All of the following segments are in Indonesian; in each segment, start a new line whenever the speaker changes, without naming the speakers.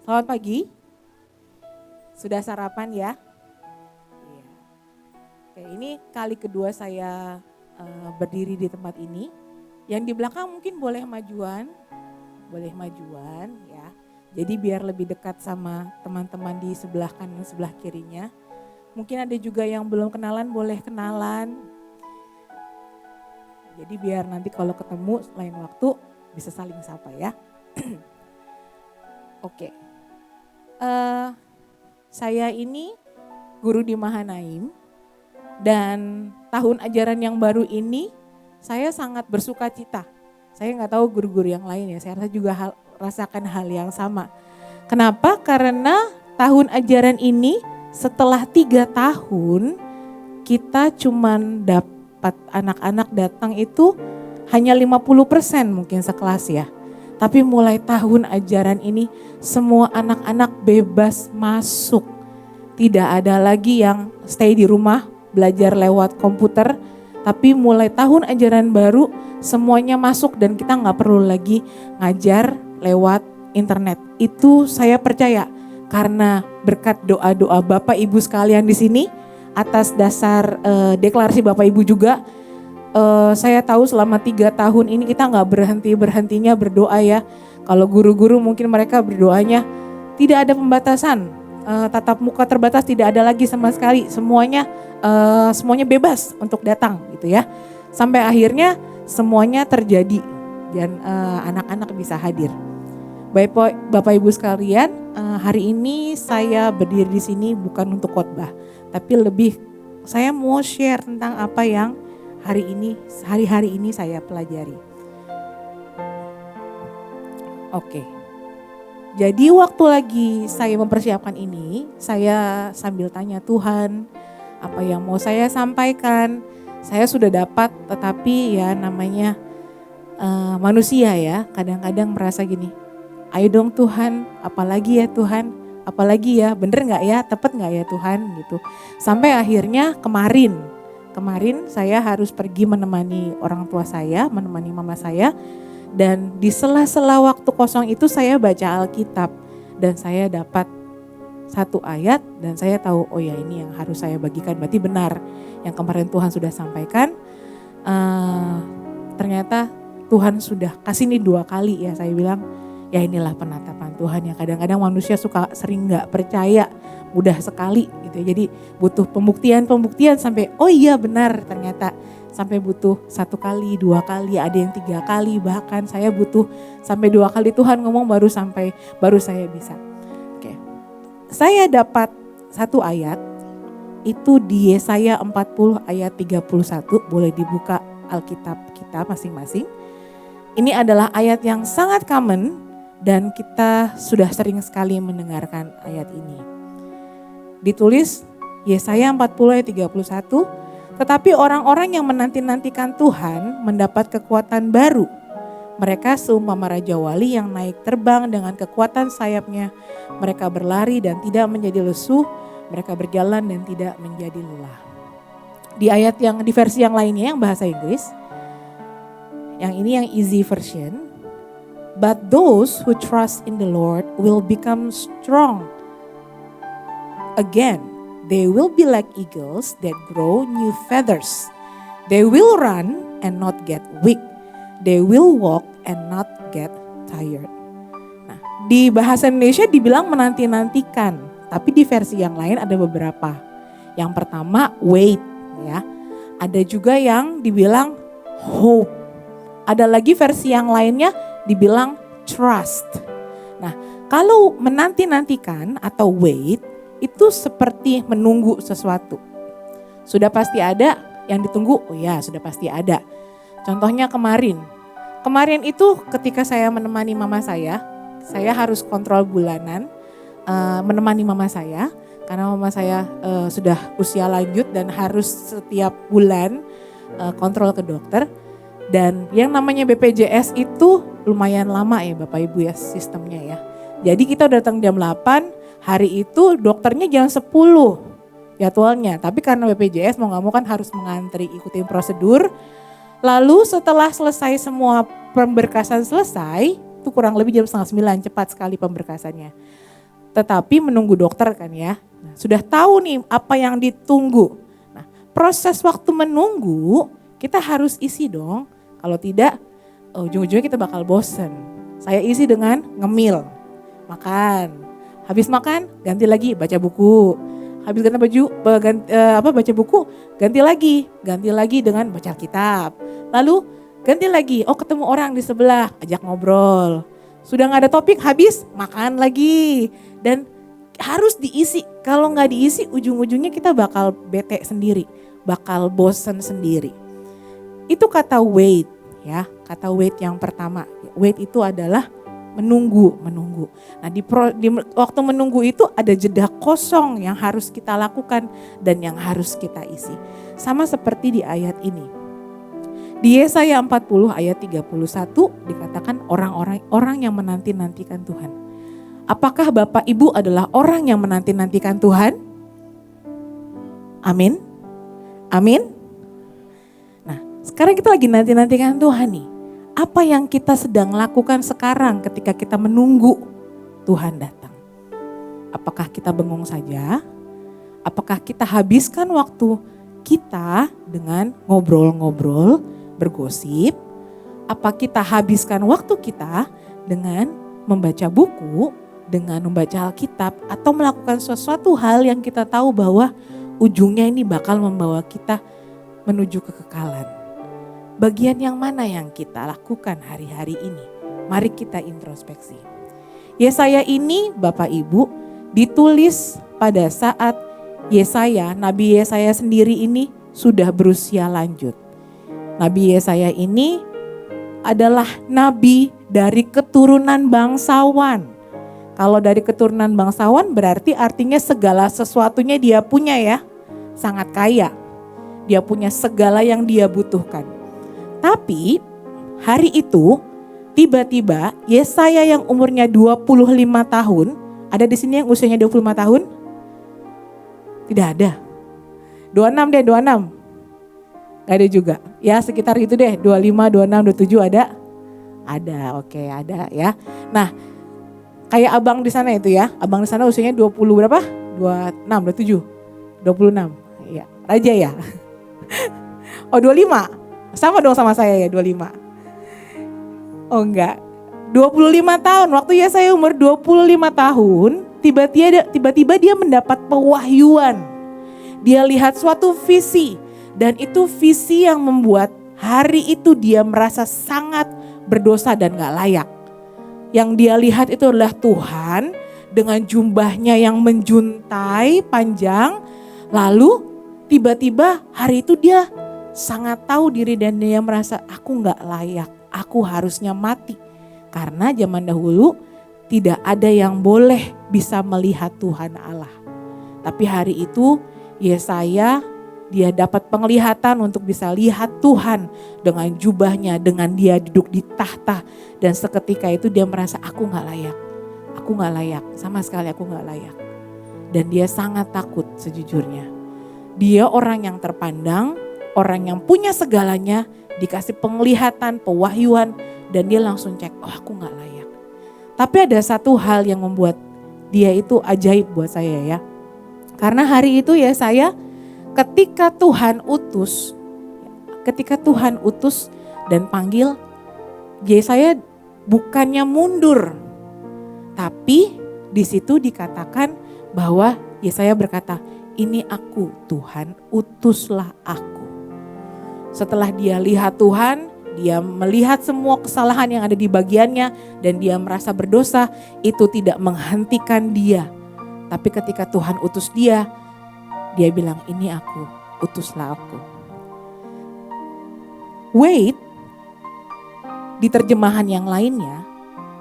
Selamat pagi. Sudah sarapan ya? Iya. Oke, ini kali kedua saya berdiri di tempat ini. Yang di belakang mungkin boleh majuan ya. Jadi biar lebih dekat sama teman-teman di sebelah kanan sebelah kirinya. Mungkin ada juga yang belum kenalan, boleh kenalan. Jadi biar nanti kalau ketemu lain waktu bisa saling sapa ya. Oke. Saya ini guru di Mahanaim dan tahun ajaran yang baru ini saya sangat bersuka cita. Saya nggak tahu guru-guru yang lain ya, saya rasa juga rasakan hal yang sama. Kenapa? Karena tahun ajaran ini setelah 3 tahun kita cuman dapat anak-anak datang itu hanya 50% mungkin sekelas ya. Tapi mulai tahun ajaran ini semua anak-anak bebas masuk. Tidak ada lagi yang stay di rumah belajar lewat komputer. Tapi mulai tahun ajaran baru semuanya masuk dan kita gak perlu lagi ngajar lewat internet. Itu saya percaya karena berkat doa-doa Bapak Ibu sekalian di sini atas dasar deklarasi Bapak Ibu juga. Saya tahu selama 3 tahun ini kita gak berhentinya berdoa ya. Kalau guru-guru mungkin mereka berdoanya tidak ada pembatasan, tatap muka terbatas tidak ada lagi sama sekali. Semuanya bebas untuk datang gitu ya. Sampai akhirnya semuanya terjadi dan anak-anak bisa hadir. Bapak Ibu sekalian, hari ini saya berdiri di sini bukan untuk khotbah, tapi lebih saya mau share tentang apa yang hari-hari ini saya pelajari. Oke. Jadi waktu lagi saya mempersiapkan ini, saya sambil tanya Tuhan, apa yang mau saya sampaikan? Saya sudah dapat, tetapi ya namanya manusia ya, kadang-kadang merasa gini, ayo dong Tuhan, apalagi ya Tuhan, apalagi ya, bener gak ya, tepat gak ya Tuhan gitu. Sampai akhirnya kemarin saya harus pergi menemani orang tua saya, menemani mama saya. Dan di sela-sela waktu kosong itu saya baca Alkitab. Dan saya dapat 1 ayat dan saya tahu, oh ya ini yang harus saya bagikan. Berarti benar yang kemarin Tuhan sudah sampaikan. Ternyata Tuhan sudah kasih ini 2 kali ya, saya bilang. Ya inilah penatapan Tuhan yang kadang-kadang manusia sering gak percaya, mudah sekali gitu ya. Jadi butuh pembuktian sampai oh iya benar ternyata. Sampai butuh 1 kali, 2 kali, ada yang 3 kali, bahkan saya butuh sampai 2 kali Tuhan ngomong baru saya bisa. Oke. Saya dapat 1 ayat, itu di Yesaya 40 ayat 31, boleh dibuka Alkitab kita masing-masing. Ini adalah ayat yang sangat common dan kita sudah sering sekali mendengarkan ayat ini. Ditulis Yesaya 40 ayat 31, tetapi orang-orang yang menanti-nantikan Tuhan mendapat kekuatan baru. Mereka seumpama Raja Wali yang naik terbang dengan kekuatan sayapnya. Mereka berlari dan tidak menjadi lesu, mereka berjalan dan tidak menjadi lelah. Di versi yang lainnya yang bahasa Inggris, yang ini yang easy version. But those who trust in the Lord will become strong again. They will be like eagles that grow new feathers. They will run and not get weak. They will walk and not get tired. Nah, di bahasa Indonesia dibilang menanti-nantikan, tapi di versi yang lain ada beberapa. Yang pertama wait ya. Ada juga yang dibilang hope. Ada lagi versi yang lainnya dibilang trust. Nah, kalau menanti-nantikan atau wait itu seperti menunggu sesuatu. Sudah pasti ada yang ditunggu, oh ya sudah pasti ada. Contohnya kemarin itu ketika saya menemani mama saya harus kontrol bulanan, menemani mama saya. Karena mama saya sudah usia lanjut dan harus setiap bulan kontrol ke dokter. Dan yang namanya BPJS itu lumayan lama ya Bapak Ibu ya sistemnya ya. Jadi kita datang jam 8, hari itu dokternya jam 10 jadwalnya. Tapi karena BPJS mau gak mau kan harus mengantri, ikutin prosedur. Lalu setelah selesai semua pemberkasan selesai, itu kurang lebih jam 8:30 cepat sekali pemberkasannya. tetapi menunggu dokter kan ya. Nah, sudah tahu nih apa yang ditunggu. Nah, proses waktu menunggu kita harus isi dong. Kalau tidak, ujung-ujungnya kita bakal bosen. Saya isi dengan ngemil, makan. Habis makan, ganti lagi baca buku. Habis baca buku, ganti lagi dengan baca Alkitab. Lalu ganti lagi, ketemu orang di sebelah, ajak ngobrol. Sudah gak ada topik, habis makan lagi. Dan harus diisi, kalau gak diisi ujung-ujungnya kita bakal bete sendiri, bakal bosen sendiri. Itu kata wait ya, kata wait yang pertama. Wait itu adalah menunggu. Nah di waktu menunggu itu ada jeda kosong yang harus kita lakukan dan yang harus kita isi. Sama seperti di ayat ini. Di Yesaya 40 ayat 31 dikatakan orang yang menanti-nantikan Tuhan. Apakah Bapak Ibu adalah orang yang menanti-nantikan Tuhan? Amin. Amin. Nah, sekarang kita lagi nanti-nantikan Tuhan nih. Apa yang kita sedang lakukan sekarang ketika kita menunggu Tuhan datang? Apakah kita bengong saja? Apakah kita habiskan waktu kita dengan ngobrol-ngobrol, bergosip? Apa kita habiskan waktu kita dengan membaca buku, dengan membaca Alkitab, atau melakukan sesuatu hal yang kita tahu bahwa ujungnya ini bakal membawa kita menuju kekekalan? Bagian yang mana yang kita lakukan hari-hari ini? Mari kita introspeksi. Yesaya ini Bapak Ibu ditulis pada saat Nabi Yesaya sendiri ini sudah berusia lanjut. Nabi Yesaya ini adalah nabi dari keturunan bangsawan. Kalau dari keturunan bangsawan berarti artinya segala sesuatunya dia punya ya. Sangat kaya. Dia punya segala yang dia butuhkan. Tapi hari itu tiba-tiba Yesaya yang umurnya 25 tahun, ada di sini yang usianya 25 tahun? Tidak ada. 26 deh, 26. Gak ada juga. Ya sekitar itu deh, 25, 26, 27 ada? Ada, oke ada ya. Nah kayak abang di sana itu ya, abang di sana usianya 20 berapa? 26, 27, 26. Iya, raja ya. Oh 25. Sama dong sama saya ya 25. Oh enggak. 25 tahun. Waktu saya umur 25 tahun. Tiba-tiba dia mendapat pewahyuan. Dia lihat suatu visi. Dan itu visi yang membuat hari itu dia merasa sangat berdosa dan gak layak. Yang dia lihat itu adalah Tuhan. Dengan jubahnya yang menjuntai panjang. Lalu tiba-tiba hari itu dia sangat tahu diri dan dia merasa aku gak layak, aku harusnya mati. Karena zaman dahulu tidak ada yang boleh bisa melihat Tuhan Allah. Tapi hari itu Yesaya dia dapat penglihatan untuk bisa lihat Tuhan dengan jubahnya, dengan dia duduk di tahta. Dan seketika itu dia merasa aku gak layak, sama sekali aku gak layak. Dan dia sangat takut sejujurnya. Dia orang yang terpandang, orang yang punya segalanya, dikasih penglihatan, pewahyuan, dan dia langsung cek, aku gak layak. Tapi ada satu hal yang membuat dia itu ajaib buat saya ya. Karena hari itu ya saya, ketika Tuhan utus dan panggil, saya bukannya mundur. Tapi di situ dikatakan bahwa Yesaya berkata, ini aku Tuhan, utuslah aku. Setelah dia lihat Tuhan, dia melihat semua kesalahan yang ada di bagiannya dan dia merasa berdosa, itu tidak menghentikan dia. Tapi ketika Tuhan utus dia bilang ini aku, utuslah aku. Wait, di terjemahan yang lainnya,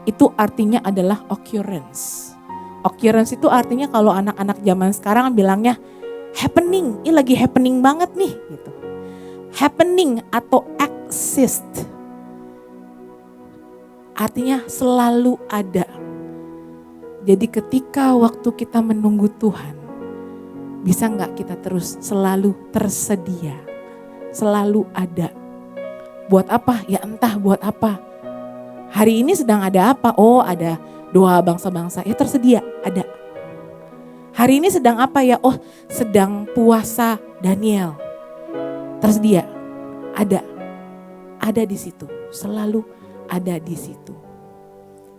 itu artinya adalah occurrence. Occurrence itu artinya kalau anak-anak zaman sekarang bilangnya happening, ini lagi happening banget nih gitu. Happening atau exist artinya selalu ada. Jadi ketika waktu kita menunggu Tuhan, bisa gak kita terus selalu tersedia, selalu ada. Buat apa? Ya entah buat apa. Hari ini sedang ada apa? Oh ada doa bangsa-bangsa, ya tersedia, ada. hari ini sedang apa ya? Oh, sedang puasa Daniel. Tersedia, ada di situ, selalu ada di situ.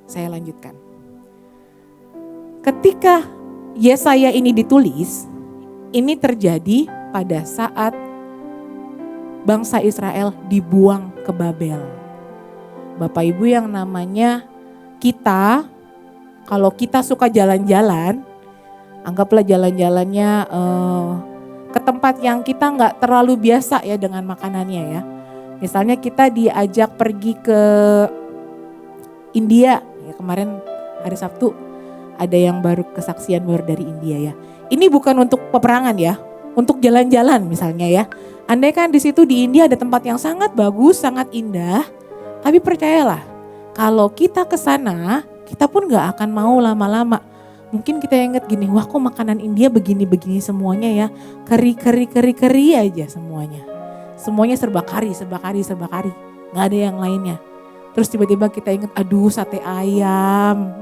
Saya lanjutkan. Ketika Yesaya ini ditulis, ini terjadi pada saat bangsa Israel dibuang ke Babel. Bapak Ibu yang namanya kita, kalau kita suka jalan-jalan, anggaplah jalan-jalannya ke tempat yang kita nggak terlalu biasa ya dengan makanannya ya. Misalnya kita diajak pergi ke India, ya kemarin hari Sabtu ada yang baru kesaksian baru dari India ya. Ini bukan untuk peperangan ya, untuk jalan-jalan misalnya ya. Andai kan di situ di India ada tempat yang sangat bagus, sangat indah, tapi percayalah, kalau kita ke sana, kita pun gak akan mau lama-lama. Mungkin kita ingat gini, wah kok makanan India begini-begini semuanya ya. Keri aja semuanya. Semuanya serba kari. Gak ada yang lainnya. Terus tiba-tiba kita ingat, aduh sate ayam.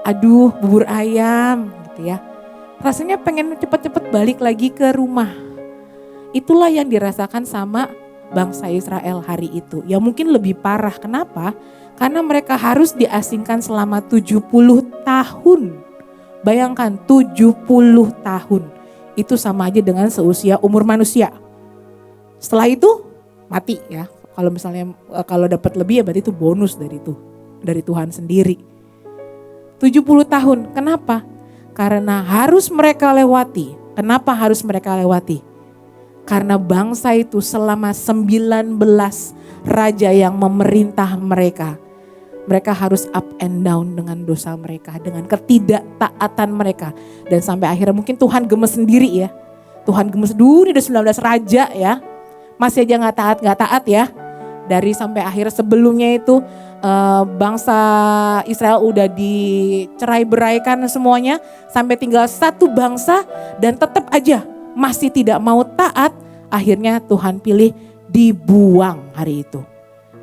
Aduh bubur ayam gitu ya. Rasanya pengen cepet-cepet balik lagi ke rumah. Itulah yang dirasakan sama bangsa Israel hari itu. Ya mungkin lebih parah. Kenapa? Karena mereka harus diasingkan selama 70 tahun. Bayangkan 70 tahun. Itu sama aja dengan seusia umur manusia. Setelah itu mati ya. Kalau misalnya kalau dapat lebih ya berarti itu bonus dari Tuhan sendiri. 70 tahun. Kenapa? Karena harus mereka lewati. Kenapa harus mereka lewati? Karena bangsa itu selama 19 raja yang memerintah mereka. Mereka harus up and down dengan dosa mereka, dengan ketidaktaatan mereka. Dan sampai akhirnya mungkin Tuhan gemes sendiri ya. Tuhan gemes dulu udah 19 raja ya. Masih aja gak taat ya. Dari sampai akhir sebelumnya itu bangsa Israel udah dicerai-beraikan semuanya. Sampai tinggal satu bangsa dan tetap aja masih tidak mau taat, akhirnya Tuhan pilih dibuang hari itu.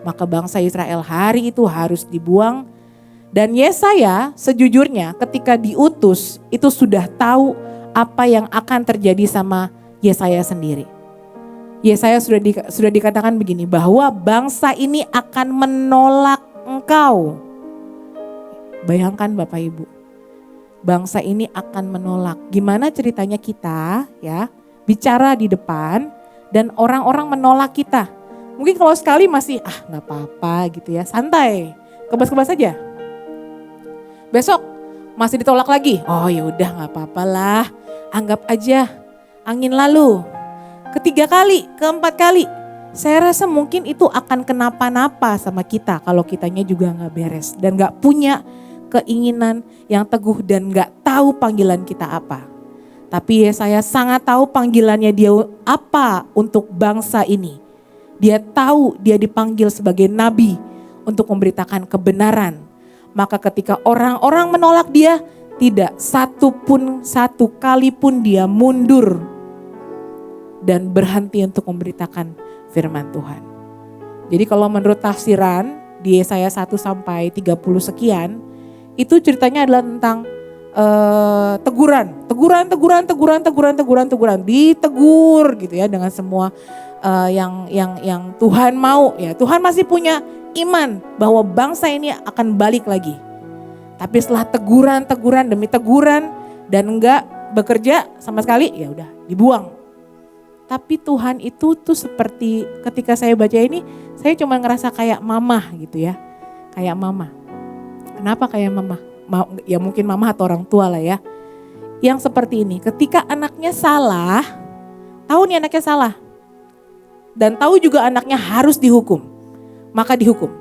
Maka bangsa Israel hari itu harus dibuang. Dan Yesaya sejujurnya ketika diutus itu sudah tahu apa yang akan terjadi sama Yesaya sendiri. Yesaya sudah dikatakan begini, bahwa bangsa ini akan menolak engkau. Bayangkan Bapak Ibu. Bangsa ini akan menolak. Gimana ceritanya kita ya bicara di depan dan orang-orang menolak kita. Mungkin kalau sekali masih gak apa-apa gitu ya, santai, kebas-kebas aja. Besok masih ditolak lagi, oh ya udah gak apa-apa lah, anggap aja angin lalu. Ketiga kali, keempat kali, saya rasa mungkin itu akan kenapa-napa sama kita kalau kitanya juga gak beres dan gak punya keinginan yang teguh dan gak tahu panggilan kita apa. Tapi Yesaya sangat tahu panggilannya dia apa untuk bangsa ini. Dia tahu dia dipanggil sebagai nabi untuk memberitakan kebenaran. Maka ketika orang-orang menolak dia, tidak satu kali pun dia mundur dan berhenti untuk memberitakan firman Tuhan. Jadi kalau menurut tafsiran di Yesaya 1 sampai 30 sekian, itu ceritanya adalah tentang teguran, ditegur gitu ya dengan semua yang Tuhan mau ya. Tuhan masih punya iman bahwa bangsa ini akan balik lagi. Tapi setelah teguran demi teguran dan enggak bekerja sama sekali, ya udah dibuang. Tapi Tuhan itu tuh seperti ketika saya baca ini, saya cuma ngerasa kayak mama gitu ya, kayak mama. Kenapa kayak mama? Ya mungkin mama atau orang tua lah ya. Yang seperti ini, ketika anaknya salah, tahu nih anaknya salah. Dan tahu juga anaknya harus dihukum, maka dihukum.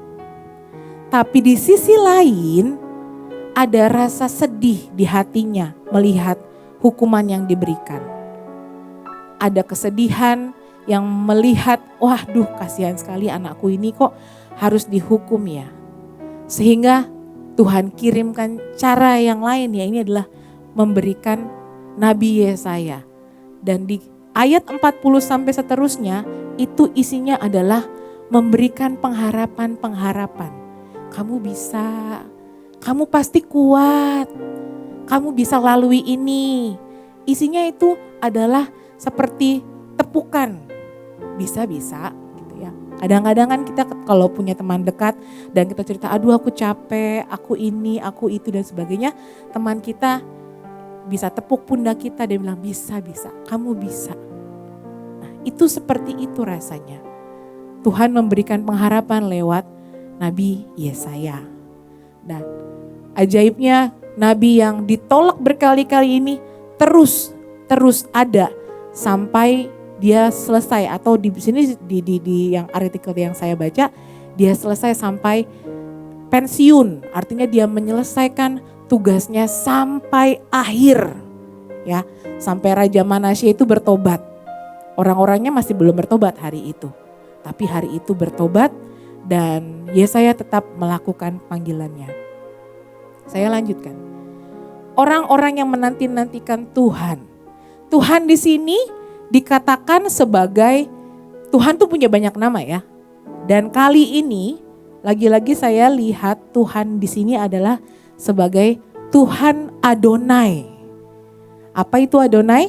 Tapi di sisi lain, ada rasa sedih di hatinya melihat hukuman yang diberikan. Ada kesedihan yang melihat, waduh kasihan sekali anakku ini kok harus dihukum ya. Sehingga Tuhan kirimkan cara yang lain ya, ini adalah memberikan Nabi Yesaya. Dan di ayat 40 sampai seterusnya itu isinya adalah memberikan pengharapan-pengharapan. Kamu bisa, kamu pasti kuat, kamu bisa lalui ini, isinya itu adalah seperti tepukan. Bisa-bisa gitu ya. Kadang-kadang kan kita kalau punya teman dekat dan kita cerita, aduh aku capek, aku ini, aku itu dan sebagainya. Teman kita bisa tepuk pundak kita, dia bilang bisa, kamu bisa. Nah itu seperti itu rasanya. Tuhan memberikan pengharapan lewat Nabi Yesaya. Dan ajaibnya Nabi yang ditolak berkali-kali ini terus ada sampai dia selesai, atau di sini di yang artikel yang saya baca, dia selesai sampai pensiun, artinya dia menyelesaikan tugasnya sampai akhir, ya, sampai Raja Manasye itu bertobat. Orang-orangnya masih belum bertobat hari itu, tapi hari itu bertobat dan Yesaya tetap melakukan panggilannya. Saya lanjutkan. Orang-orang yang menanti-nantikan Tuhan. Tuhan di sini dikatakan sebagai, Tuhan tuh punya banyak nama ya. Dan kali ini lagi-lagi saya lihat Tuhan di sini adalah sebagai Tuhan Adonai. Apa itu Adonai?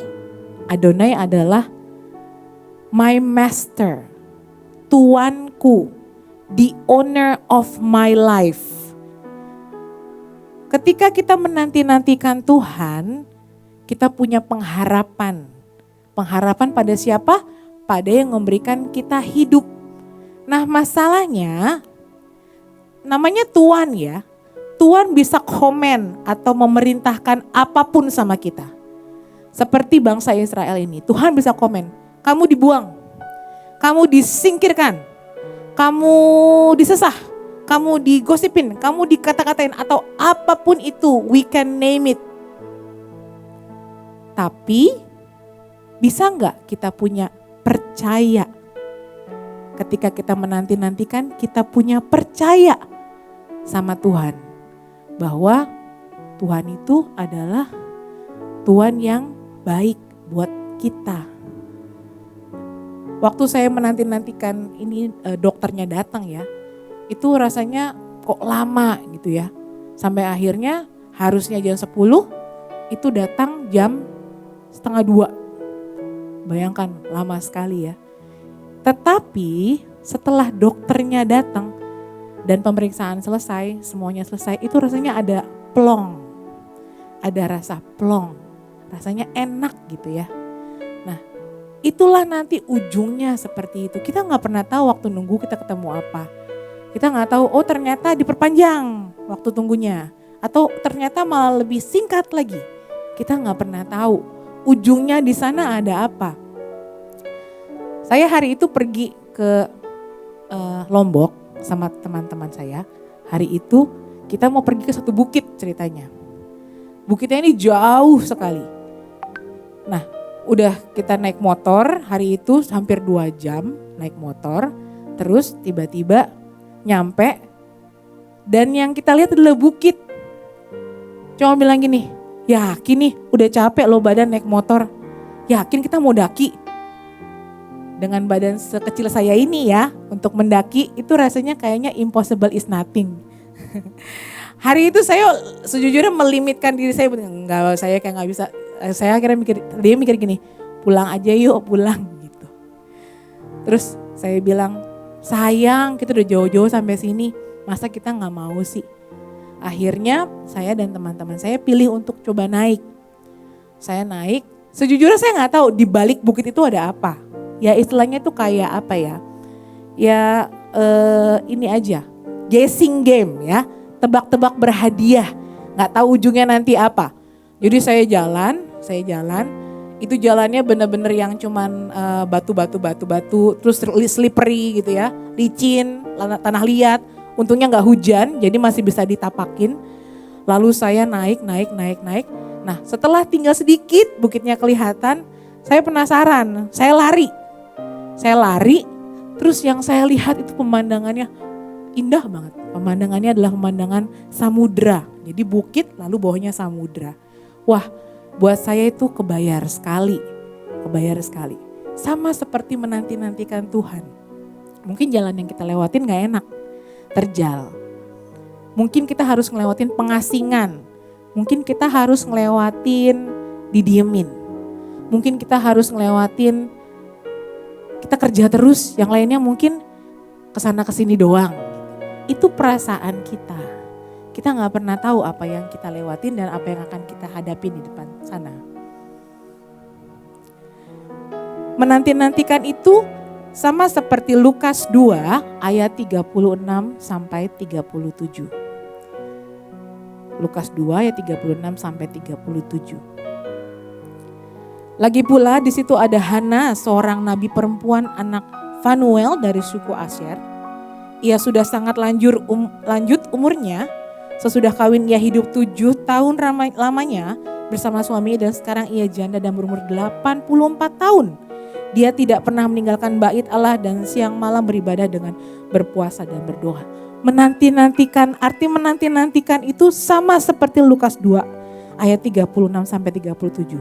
Adonai adalah my master, Tuanku, the owner of my life. Ketika kita menanti-nantikan Tuhan, kita punya pengharapan. Pengharapan pada siapa? Pada yang memberikan kita hidup. Nah masalahnya, namanya Tuhan ya. Tuhan bisa komen atau memerintahkan apapun sama kita. Seperti bangsa Israel ini, Tuhan bisa komen, kamu dibuang, kamu disingkirkan, kamu disesah, kamu digosipin, kamu dikata-katain atau apapun itu, we can name it. Tapi bisa enggak kita punya percaya? Ketika kita menanti-nantikan, kita punya percaya sama Tuhan. Bahwa Tuhan itu adalah Tuhan yang baik buat kita. Waktu saya menanti-nantikan ini dokternya datang ya, itu rasanya kok lama gitu ya. Sampai akhirnya harusnya jam 10, itu datang jam 1:30. Bayangkan lama sekali ya. Tetapi setelah dokternya datang dan pemeriksaan selesai, semuanya selesai, itu rasanya ada plong. Ada rasa plong. Rasanya enak gitu ya. Nah itulah nanti ujungnya seperti itu. Kita gak pernah tahu waktu nunggu kita ketemu apa. Kita gak tahu, oh ternyata diperpanjang waktu tunggunya. Atau ternyata malah lebih singkat lagi. Kita gak pernah tahu ujungnya di sana ada apa. Saya hari itu pergi ke Lombok sama teman-teman saya. Hari itu kita mau pergi ke satu bukit ceritanya. Bukitnya ini jauh sekali. Nah udah kita naik motor hari itu hampir 2 jam naik motor. Terus tiba-tiba nyampe dan yang kita lihat adalah bukit. Cuma bilang gini, yakin nih udah capek lo badan naik motor. Yakin kita mau daki? Dengan badan sekecil saya ini ya, untuk mendaki itu rasanya kayaknya impossible is nothing. Hari itu saya sejujurnya melimitkan diri saya, enggak, saya kayak nggak bisa. Saya akhirnya mikir gini, pulang aja yuk, pulang gitu. Terus saya bilang, sayang kita udah jauh-jauh sampai sini, masa kita nggak mau sih? Akhirnya saya dan teman-teman saya pilih untuk coba naik. Saya naik, sejujurnya saya nggak tahu di balik bukit itu ada apa. Ya istilahnya tuh kayak apa ya? Ya ini aja, guessing game ya, tebak-tebak berhadiah. Nggak tahu ujungnya nanti apa. Jadi saya jalan, itu jalannya bener-bener yang cuman batu, terus slippery gitu ya, licin, tanah liat. Untungnya nggak hujan, jadi masih bisa ditapakin. Lalu saya naik. Nah setelah tinggal sedikit bukitnya kelihatan, saya penasaran, saya lari, terus yang saya lihat itu pemandangannya indah banget. Pemandangannya adalah pemandangan samudra. Jadi bukit lalu bawahnya samudra. Wah buat saya itu kebayar sekali. Sama seperti menanti-nantikan Tuhan. Mungkin jalan yang kita lewatin gak enak, terjal. Mungkin kita harus ngelewatin pengasingan. Mungkin kita harus ngelewatin didiemin. Mungkin kita harus ngelewatin, kita kerja terus, yang lainnya mungkin kesana kesini doang. Itu perasaan kita. Kita gak pernah tahu apa yang kita lewatin dan apa yang akan kita hadapi di depan sana. Menanti-nantikan itu sama seperti Lukas 2 ayat 36 sampai 37. Lukas 2 ayat 36 sampai 37. Lagi pula di situ ada Hana, seorang nabi perempuan anak Fanuel dari suku Asyer. Ia sudah sangat lanjut umurnya. Sesudah kawin ia hidup 7 tahun lamanya bersama suami dan sekarang ia janda dan berumur 84 tahun. Dia tidak pernah meninggalkan bait Allah dan siang malam beribadah dengan berpuasa dan berdoa. Menanti-nantikan, arti menanti-nantikan itu sama seperti Lukas 2 ayat 36 sampai 37.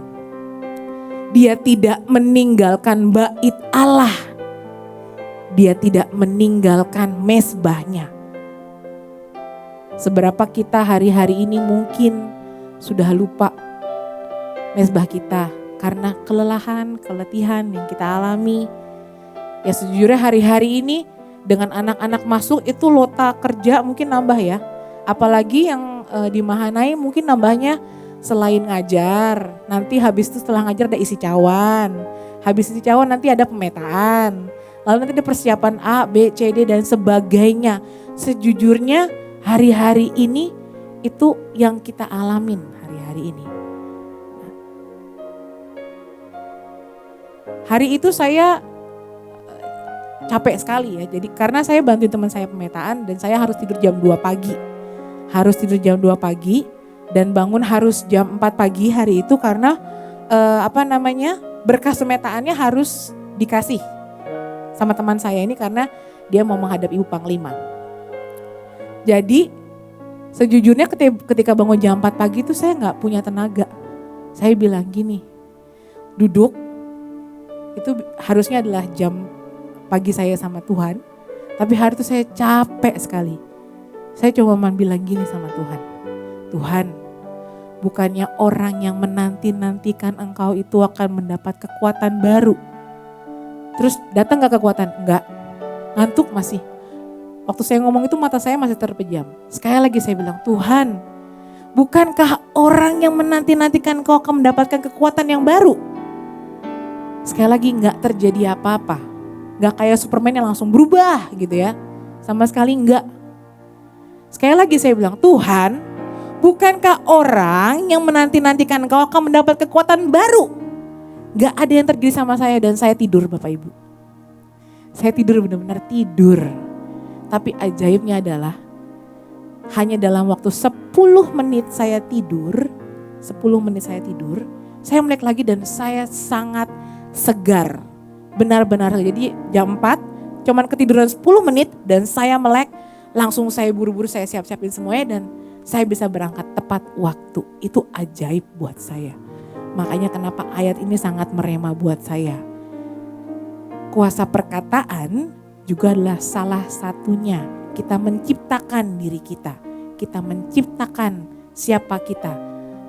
Dia tidak meninggalkan bait Allah. Dia tidak meninggalkan mezbahnya. Seberapa kita hari-hari ini mungkin sudah lupa mezbah kita karena kelelahan, keletihan yang kita alami. Ya sejujurnya hari-hari ini dengan anak-anak masuk itu lota kerja mungkin nambah ya. Apalagi yang di Mahanaim mungkin nambahnya selain ngajar, nanti habis itu setelah ngajar ada isi cawan. Habis isi cawan nanti ada pemetaan. Lalu nanti ada persiapan A, B, C, D dan sebagainya. Sejujurnya hari-hari ini itu yang kita alamin hari-hari ini. Hari itu saya capek sekali ya. Jadi karena saya bantuin teman saya pemetaan dan saya harus tidur jam 2 pagi. Harus tidur jam 2 pagi dan bangun harus jam 4 pagi hari itu karena berkas pemetaannya harus dikasih sama teman saya ini karena dia mau menghadap Ibu Panglima. Jadi sejujurnya ketika bangun jam 4 pagi itu saya gak punya tenaga. Saya bilang gini, duduk itu harusnya adalah jam pagi saya sama Tuhan. Tapi hari itu saya capek sekali. Saya cuma bilang gini sama Tuhan, Tuhan, bukannya orang yang menanti-nantikan Engkau itu akan mendapat kekuatan baru. Terus datang gak kekuatan? Enggak, ngantuk masih. Waktu saya ngomong itu mata saya masih terpejam. Sekali lagi saya bilang, Tuhan, bukankah orang yang menanti-nantikan Engkau akan mendapatkan kekuatan yang baru? Sekali lagi gak terjadi apa-apa. Gak kayak Superman yang langsung berubah gitu ya. Sama sekali enggak. Sekali lagi saya bilang, Tuhan, bukankah orang yang menanti-nantikan Engkau akan mendapat kekuatan baru? Gak ada yang terjadi sama saya dan saya tidur Bapak Ibu. Saya tidur benar-benar tidur. Tapi ajaibnya adalah hanya dalam waktu 10 menit saya tidur, saya melek lagi dan saya sangat segar. Benar-benar, jadi jam 4 cuman ketiduran 10 menit dan saya melek, langsung saya buru-buru saya siap-siapin semuanya dan saya bisa berangkat tepat waktu. Itu ajaib buat saya. Makanya kenapa ayat ini sangat merema buat saya. Kuasa perkataan juga adalah salah satunya. Kita menciptakan diri kita. Kita menciptakan siapa kita.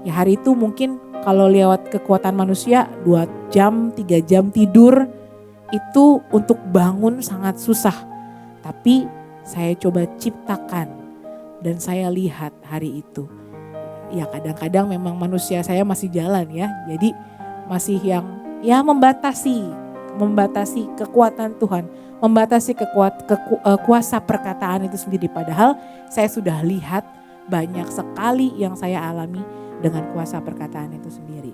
Ya hari itu mungkin kalau lewat kekuatan manusia 2 jam, 3 jam tidur itu untuk bangun sangat susah. Tapi saya coba ciptakan dan saya lihat hari itu. Ya kadang-kadang memang manusia saya masih jalan ya. Jadi masih yang ya membatasi kekuatan Tuhan. Membatasi kuasa perkataan itu sendiri. Padahal saya sudah lihat banyak sekali yang saya alami dengan kuasa perkataan itu sendiri.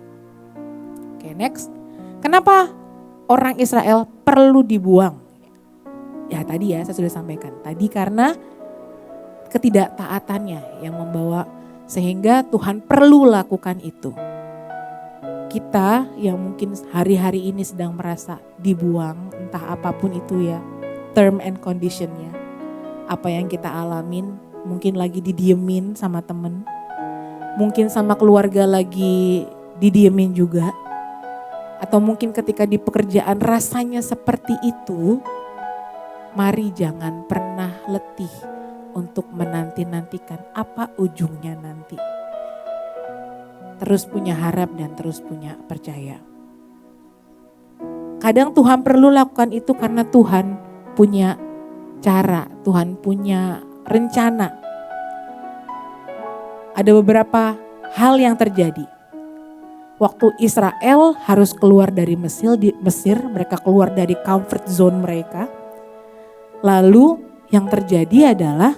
Oke, next. Kenapa orang Israel perlu dibuang? Ya tadi ya saya sudah sampaikan. Tadi karena ketidaktaatannya yang membawa sehingga Tuhan perlu lakukan itu. Kita yang mungkin hari-hari ini sedang merasa dibuang, entah apapun itu ya, term and conditionnya. Apa yang kita alamin, mungkin lagi didiemin sama temen, mungkin sama keluarga lagi didiemin juga. Atau mungkin ketika di pekerjaan rasanya seperti itu, mari jangan pernah letih untuk menanti-nantikan apa ujungnya nanti. Terus punya harap dan terus punya percaya. Kadang Tuhan perlu lakukan itu karena Tuhan punya cara, Tuhan punya rencana. Ada beberapa hal yang terjadi. Waktu Israel harus keluar dari Mesir, mereka keluar dari comfort zone mereka. Lalu yang terjadi adalah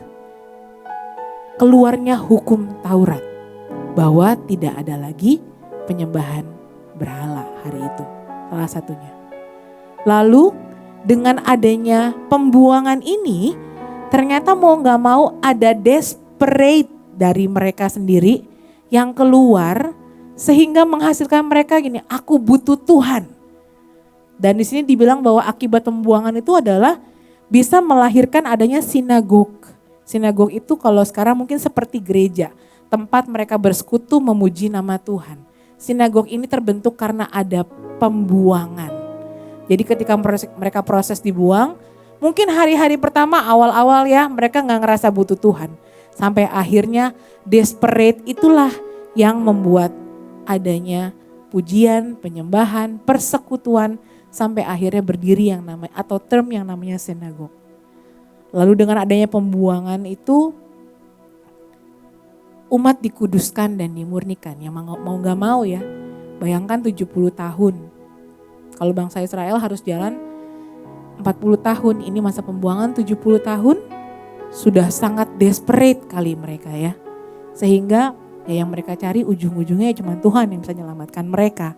keluarnya hukum Taurat. Bahwa tidak ada lagi penyembahan berhala hari itu. Salah satunya. Lalu dengan adanya pembuangan ini, ternyata mau gak mau ada desperate dari mereka sendiri yang keluar sehingga menghasilkan mereka gini, aku butuh Tuhan. Dan di sini dibilang bahwa akibat pembuangan itu adalah bisa melahirkan adanya sinagog. Sinagog itu kalau sekarang mungkin seperti gereja, tempat mereka bersekutu memuji nama Tuhan. Sinagog ini terbentuk karena ada pembuangan. Jadi ketika mereka proses dibuang, mungkin hari-hari pertama awal-awal ya mereka gak ngerasa butuh Tuhan. Sampai akhirnya desperate itulah yang membuat adanya pujian, penyembahan, persekutuan sampai akhirnya berdiri yang namanya atau term yang namanya sinagog. Lalu dengan adanya pembuangan itu umat dikuduskan dan dimurnikan. Yang mau gak mau ya, bayangkan 70 tahun. Kalau bangsa Israel harus jalan 40 tahun, ini masa pembuangan 70 tahun. Sudah sangat desperate kali mereka ya. Sehingga ya yang mereka cari ujung-ujungnya cuma Tuhan yang bisa menyelamatkan mereka.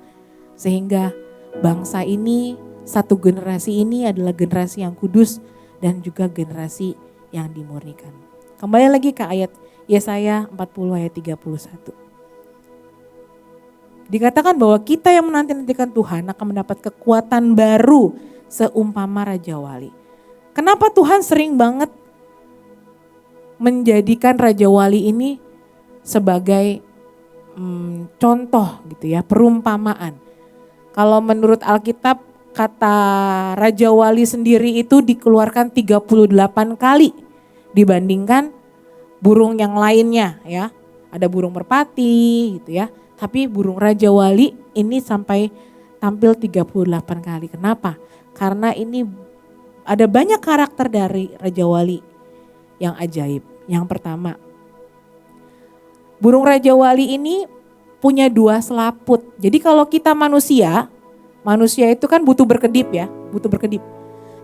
Sehingga bangsa ini, satu generasi ini adalah generasi yang kudus dan juga generasi yang dimurnikan. Kembali lagi ke ayat Yesaya 40 ayat 31. Dikatakan bahwa kita yang menanti-nantikan Tuhan akan mendapat kekuatan baru seumpama Raja Wali. Kenapa Tuhan sering banget menjadikan Raja Wali ini sebagai contoh gitu ya, perumpamaan. Kalau menurut Alkitab kata Raja Wali sendiri itu dikeluarkan 38 kali dibandingkan burung yang lainnya ya. Ada burung merpati gitu ya. Tapi burung Raja Wali ini sampai tampil 38 kali. Kenapa? Karena ini ada banyak karakter dari Raja Wali yang ajaib. Yang pertama, burung Raja Wali ini punya 2 selaput. Jadi kalau kita manusia itu kan butuh berkedip ya, butuh berkedip.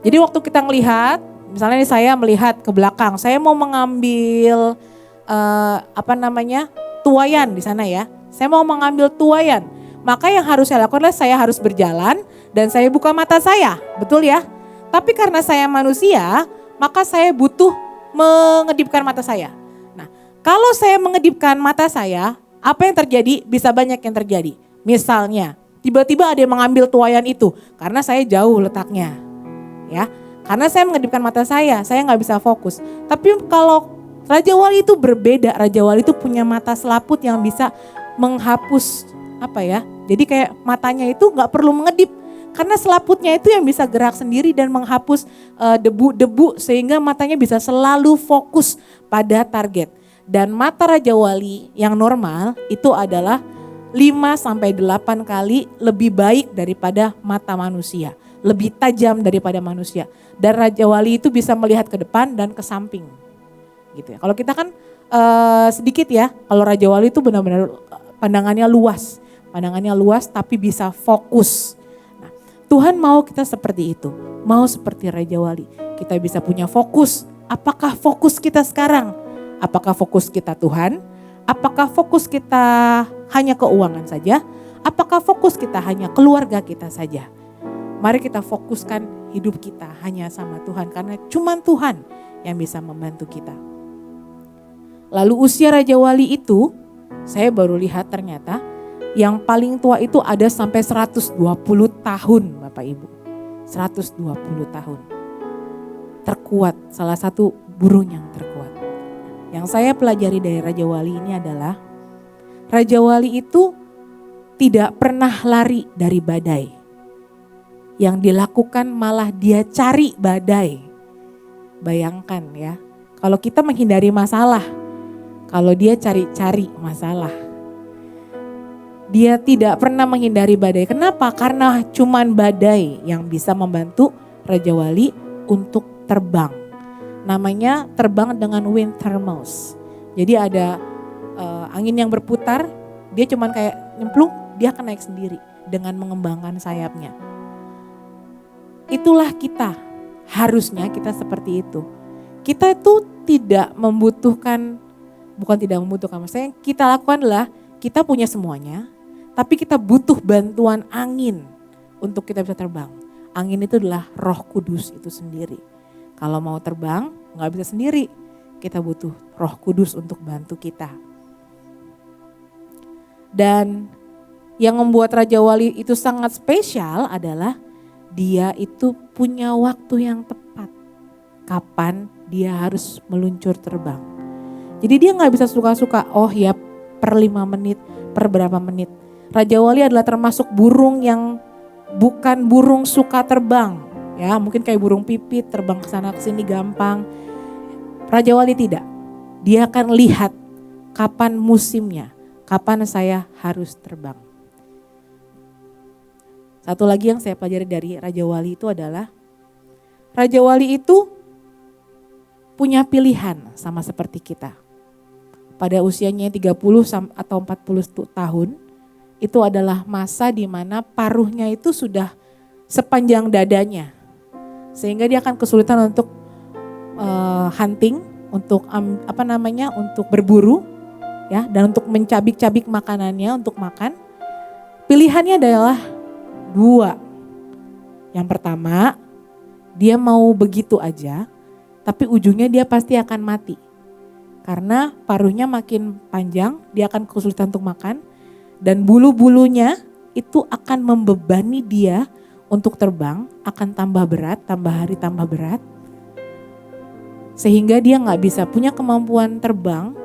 Jadi waktu kita ngelihat, misalnya saya melihat ke belakang, saya mau mengambil tuayan di sana ya. Saya mau mengambil tuayan, maka yang harus saya lakukan adalah saya harus berjalan dan saya buka mata saya, betul ya? Tapi karena saya manusia, maka saya butuh mengedipkan mata saya. Nah, kalau saya mengedipkan mata saya, apa yang terjadi? Bisa banyak yang terjadi. Misalnya, tiba-tiba ada yang mengambil tuayan itu karena saya jauh letaknya. Ya, karena saya mengedipkan mata saya nggak bisa fokus. Tapi kalau Raja Wali itu berbeda, Raja Wali itu punya mata selaput yang bisa menghapus jadi kayak matanya itu nggak perlu mengedip. Karena selaputnya itu yang bisa gerak sendiri dan menghapus debu-debu sehingga matanya bisa selalu fokus pada target. Dan mata Raja Wali yang normal itu adalah 5-8 kali lebih baik daripada mata manusia. Lebih tajam daripada manusia. Dan Raja Wali itu bisa melihat ke depan dan ke samping. Gitu ya. Kalau kita kan sedikit ya, kalau Raja Wali itu benar-benar pandangannya luas. Pandangannya luas tapi bisa fokus. Tuhan mau kita seperti itu, mau seperti Raja Wali. Kita bisa punya fokus. Apakah fokus kita sekarang? Apakah fokus kita Tuhan? Apakah fokus kita hanya keuangan saja? Apakah fokus kita hanya keluarga kita saja? Mari kita fokuskan hidup kita hanya sama Tuhan karena cuma Tuhan yang bisa membantu kita. Lalu usia Raja Wali itu, saya baru lihat ternyata yang paling tua itu ada sampai 120 tahun Bapak Ibu. 120 tahun. Terkuat, salah satu burung yang terkuat. Yang saya pelajari dari Raja Wali ini adalah Raja Wali itu tidak pernah lari dari badai. Yang dilakukan malah dia cari badai. Bayangkan ya, kalau kita menghindari masalah, kalau dia cari-cari masalah. Dia tidak pernah menghindari badai. Kenapa? Karena cuman badai yang bisa membantu Raja Wali untuk terbang. Namanya terbang dengan wind thermals. Jadi ada angin yang berputar, dia cuman kayak nyemplung, dia akan naik sendiri dengan mengembangkan sayapnya. Itulah kita, harusnya kita seperti itu. Kita itu tidak membutuhkan, bukan tidak membutuhkan, maksudnya yang kita lakukan adalah kita punya semuanya, tapi kita butuh bantuan angin untuk kita bisa terbang. Angin itu adalah Roh Kudus itu sendiri. Kalau mau terbang nggak bisa sendiri, kita butuh Roh Kudus untuk bantu kita. Dan yang membuat Raja Wali itu sangat spesial adalah dia itu punya waktu yang tepat. Kapan dia harus meluncur terbang. Jadi dia gak bisa suka-suka, oh ya per 5 menit, per berapa menit. Raja Wali adalah termasuk burung yang bukan burung suka terbang. Ya mungkin kayak burung pipit terbang ke sana ke sini gampang. Raja Wali tidak. Dia akan lihat kapan musimnya, kapan saya harus terbang. Satu lagi yang saya pelajari dari Raja Wali itu adalah Raja Wali itu punya pilihan sama seperti kita. Pada usianya 30 atau 40 tahun itu adalah masa di mana paruhnya itu sudah sepanjang dadanya. Sehingga dia akan kesulitan untuk hunting, untuk untuk berburu ya, dan untuk mencabik-cabik makanannya untuk makan. Pilihannya adalah 2. Yang pertama, dia mau begitu aja, tapi ujungnya dia pasti akan mati. Karena paruhnya makin panjang, dia akan kesulitan untuk makan. Dan bulu-bulunya itu akan membebani dia untuk terbang, akan tambah berat, tambah hari tambah berat. Sehingga dia gak bisa punya kemampuan terbang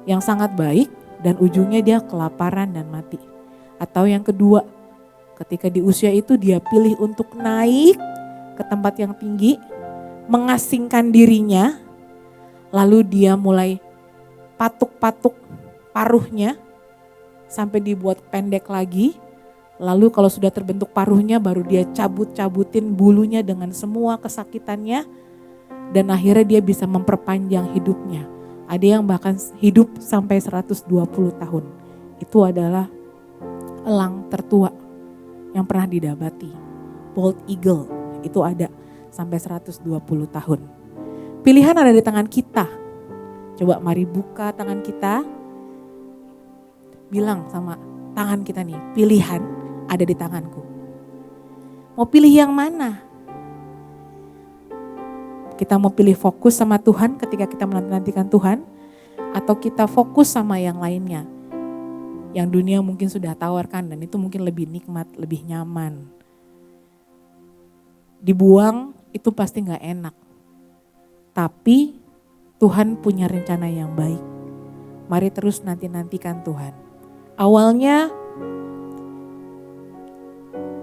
yang sangat baik dan ujungnya dia kelaparan dan mati. Atau yang kedua, ketika di usia itu dia pilih untuk naik ke tempat yang tinggi, mengasingkan dirinya, lalu dia mulai patuk-patuk paruhnya sampai dibuat pendek lagi. Lalu kalau sudah terbentuk paruhnya baru dia cabut-cabutin bulunya dengan semua kesakitannya. Dan akhirnya dia bisa memperpanjang hidupnya. Ada yang bahkan hidup sampai 120 tahun. Itu adalah elang tertua yang pernah didapati. Bald eagle itu ada sampai 120 tahun. Pilihan ada di tangan kita. Coba mari buka tangan kita. Bilang sama tangan kita nih, pilihan ada di tanganku. Mau pilih yang mana? Kita mau pilih fokus sama Tuhan ketika kita menantikan Tuhan, atau kita fokus sama yang lainnya. Yang dunia mungkin sudah tawarkan dan itu mungkin lebih nikmat, lebih nyaman. Dibuang itu pasti gak enak. Tapi Tuhan punya rencana yang baik. Mari terus nantikan Tuhan. Awalnya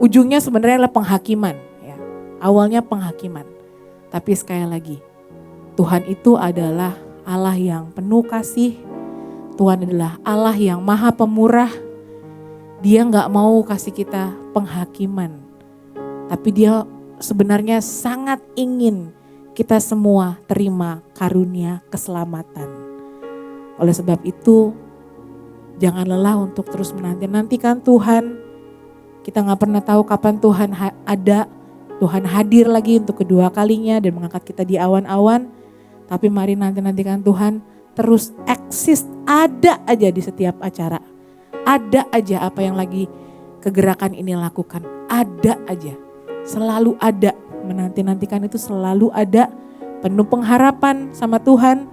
ujungnya sebenarnya adalah penghakiman. Ya. Awalnya penghakiman. Tapi sekali lagi, Tuhan itu adalah Allah yang penuh kasih. Tuhan adalah Allah yang maha pemurah. Dia gak mau kasih kita penghakiman. Tapi dia sebenarnya sangat ingin kita semua terima karunia keselamatan. Oleh sebab itu, jangan lelah untuk terus menantikan Tuhan. Kita gak pernah tahu kapan Tuhan ada. Tuhan hadir lagi untuk kedua kalinya dan mengangkat kita di awan-awan. Tapi mari nantikan Tuhan terus eksis, ada aja di setiap acara. Ada aja apa yang lagi kegerakan ini lakukan. Ada aja, selalu ada. Menantikan itu selalu ada. Penuh pengharapan sama Tuhan.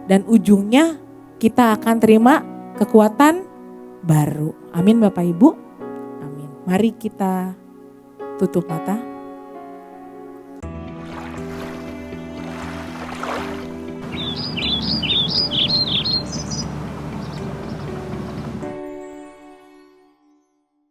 Dan ujungnya kita akan terima kekuatan baru. Amin Bapak Ibu. Amin. Mari kita tutup mata.